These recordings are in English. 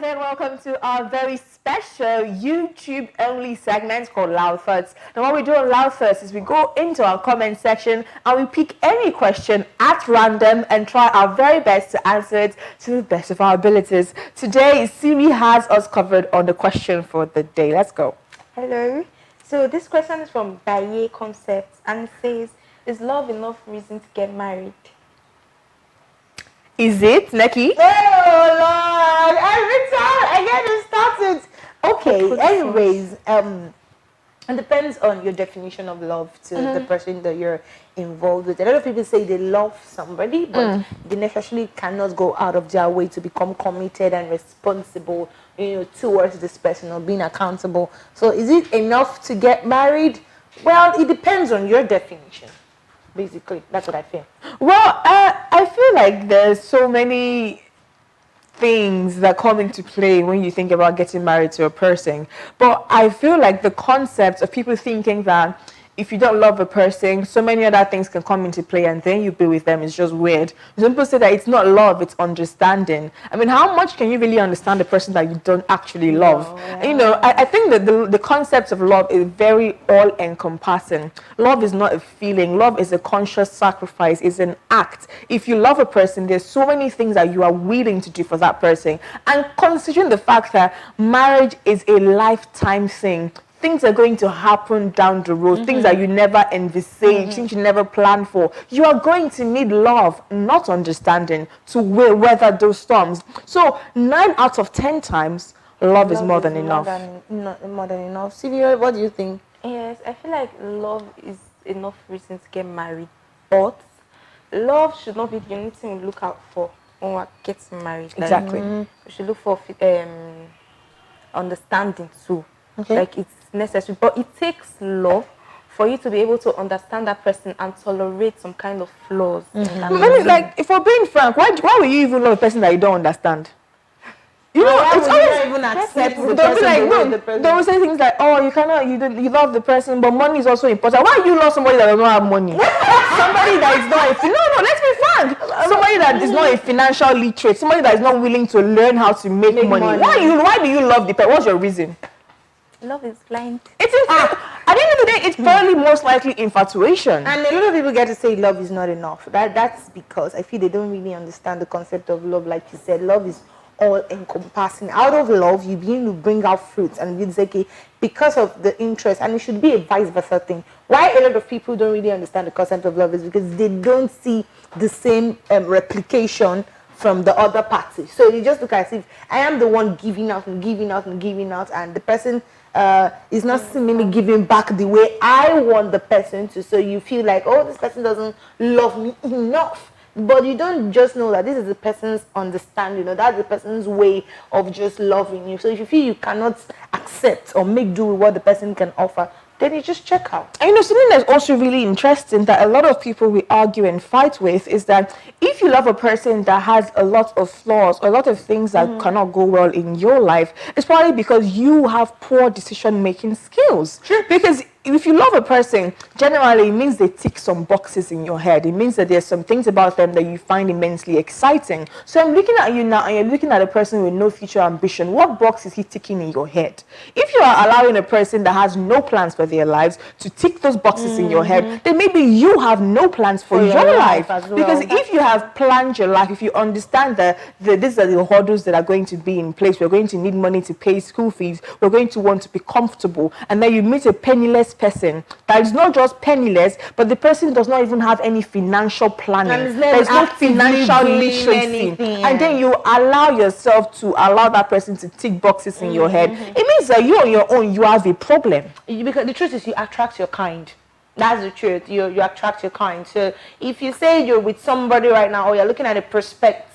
guys, and welcome to our very special YouTube-only segment called Loud Thoughts. Now, what we do on Loud Thoughts is we go into our comment section and we pick any question at random and try our very best to answer it to the best of our abilities. Today, Siri has us covered on the question for the day. Let's go. Hello. So this question is from Baye Concepts and it says, is love enough reason to get married? Is it, Neki? Oh Lord! Every time I get it started. Okay. Anyways, it depends on your definition of love to the person that you're involved with. A lot of people say they love somebody, but they necessarily cannot go out of their way to become committed and responsible, towards this person or being accountable. So, is it enough to get married? Well, it depends on your definition. Basically, that's what I feel. Well, I feel like there's so many things that come into play when you think about getting married to a person. But I feel like the concept of people thinking that if you don't love a person, so many other things can come into play and then you be with them is just weird. Some people say that it's not love, it's understanding. I mean, how much can you really understand the person that you don't actually love? Oh, yeah. I think that the concept of love is very all-encompassing. Love is not a feeling. Love is a conscious sacrifice. It's an act. If you love a person, there's so many things that you are willing to do for that person. And considering the fact that marriage is a lifetime thing, things are going to happen down the road, things that you never envisage, things you never planned for. You are going to need love, not understanding, to weather those storms. So 9 out of 10 times, love is more than enough. More than enough. Sylvia, what do you think? Yes, I feel like love is enough reason to get married. But love should not be the only thing we look out for when we're getting married. Like, Exactly. we should look for understanding too. Okay. Like it's necessary, but it takes love for you to be able to understand that person and tolerate some kind of flaws. I mean, like, if we're being frank, why will you even love a person that you don't understand? You know, Why it's would you always not even accept the they'll be person like, the way no, the person they will say things like, oh, you love the person, but money is also important. Why you love somebody that does not have money? Somebody that is not let's be frank. Somebody that is not a financial literate, somebody that is not willing to learn how to make money. Why do you love the person? What's your reason? Love is blind. At the end of the day, it's probably most likely infatuation. And a lot of people get to say love is not enough. That's because I feel they don't really understand the concept of love. Like you said, love is all encompassing. Out of love, you begin to bring out fruits and you say, okay, because of the interest, and it should be a vice versa thing. Why a lot of people don't really understand the concept of love is because they don't see the same replication from the other party. So you just look as if I am the one giving out and giving out and giving out, and the person is not seemingly giving back the way I want the person to. So you feel like, oh, this person doesn't love me enough. But you don't just know that this is the person's understanding, that's the person's way of just loving you. So if you feel you cannot accept or make do with what the person can offer, then you just check out. And something that's also really interesting that a lot of people we argue and fight with is that if you love a person that has a lot of flaws, or a lot of things that cannot go well in your life, it's probably because you have poor decision-making skills. Sure. Because if you love a person, generally it means they tick some boxes in your head. It means that there's some things about them that you find immensely exciting. So I'm looking at you now and you're looking at a person with no future ambition. What box is he ticking in your head? If you are allowing a person that has no plans for their lives to tick those boxes in your head, then maybe you have no plans for your life. as well. Because if you have planned your life, if you understand that these are the hurdles that are going to be in place, we're going to need money to pay school fees, we're going to want to be comfortable, and then you meet a penniless person that is not just penniless, but the person does not even have any financial planning. There's no financial literacy. And then you allow yourself to allow that person to tick boxes in your head. It means that you on your own, you have a problem. Because the truth is you attract your kind. That's the truth. You attract your kind. So if you say you're with somebody right now, or you're looking at a prospect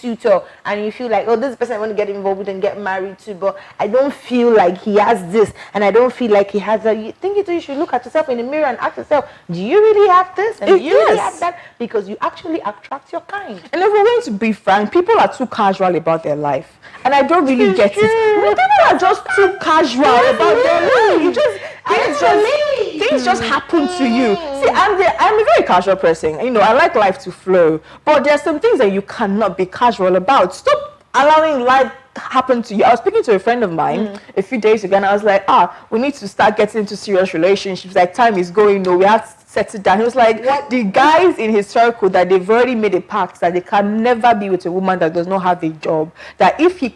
suitor, and you feel like, oh, this person I want to get involved with and get married to, but I don't feel like he has this, and I don't feel like he has that. You think you should look at yourself in the mirror and ask yourself, do you really have this? And do you really have that? Because you actually attract your kind. And if we're going to be frank, people are too casual about their life. And I don't really get it. People are just too casual about their life. Things just happen to you. See, I'm a very casual person. I like life to flow. But there are some things that you cannot be casual about. Stop allowing life happen to you. I was speaking to a friend of mine a few days ago, and I was like, we need to start getting into serious relationships. Like, time is going, no, we have to set it down. He was like, the guys in his circle that they've already made a pact that they can never be with a woman that does not have a job. That if he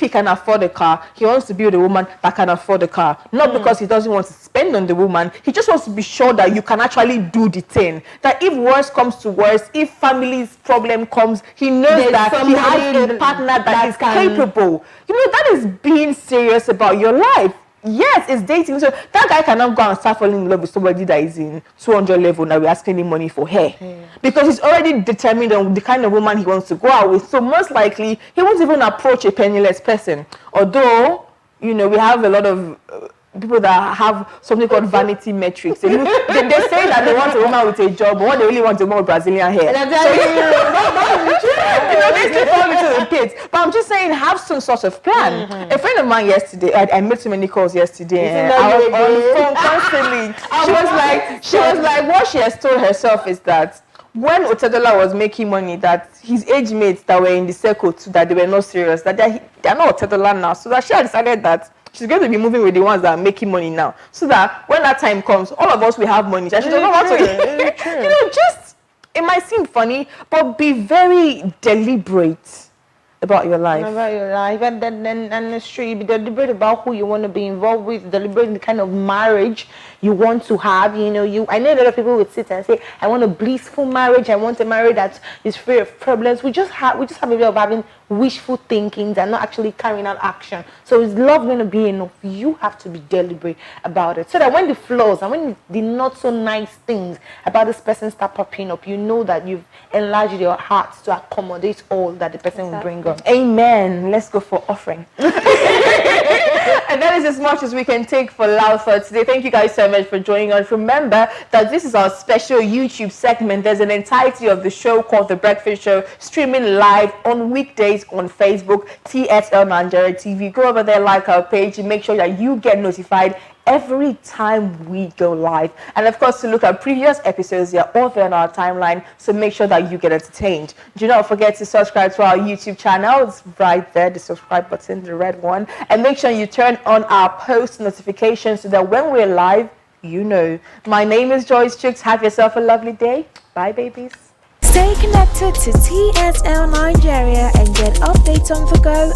can afford a car, he wants to be with a woman that can afford a car. Not because he doesn't want to spend on the woman, he just wants to be sure that you can actually do the thing. That if worse comes to worse, if family's problem comes, he knows that he has a partner that is capable. You know, that is being serious about your life. Yes, it's dating. So that guy cannot go and start falling in love with somebody that is in 200 level now we're asking him money for hair. Because he's already determined on the kind of woman he wants to go out with. So most likely, he won't even approach a penniless person. Although, you know, we have a lot of people that have something called vanity metrics. They say that they want a woman with a job, but what they really want is a woman with Brazilian hair. They still fall into the pit. But I'm just saying, have some sort of plan. A friend of mine yesterday, I made so many calls yesterday, and I was on the phone constantly. She was like, what she has told herself is that when Otedola was making money, that his age mates that were in the circle too, that they were not serious, that they're not Otedola now. So that she had decided that she's going to be moving with the ones that are making money now, so that when that time comes, all of us will have money. And she doesn't want to, you know, just, it might seem funny, but be very deliberate about your life. And then it's true. Be deliberate about who you want to be involved with, deliberate in the kind of marriage you want to have. You know, I know a lot of people would sit and say, I want a blissful marriage, I want a marriage that is free of problems. We just have a way of having wishful thinkings and not actually carrying out action. So is love going to be enough? You have to be deliberate about it, so that when the flaws and when the not so nice things about this person start popping up, you know that you've enlarged your heart to accommodate all that the person will bring on. Amen. Let's go for offering. And that is as much as we can take for Loud for today. Thank you guys so much for joining us. Remember that this is our special YouTube segment. There's an entirety of the show called The Breakfast Show, streaming live on weekdays on Facebook, TSL Nigeria TV. Go over there, like our page, and make sure that you get notified every time we go live. And of course, to look at previous episodes, they're all there on our timeline, so make sure that you get entertained. Do not forget to subscribe to our YouTube channel. It's right there, the subscribe button, the red one. And make sure you turn on our post notifications so that when we're live, you know. My name is Joyce Chooks. Have yourself a lovely day. Bye, babies. Stay connected to TSL Nigeria and get updates on the go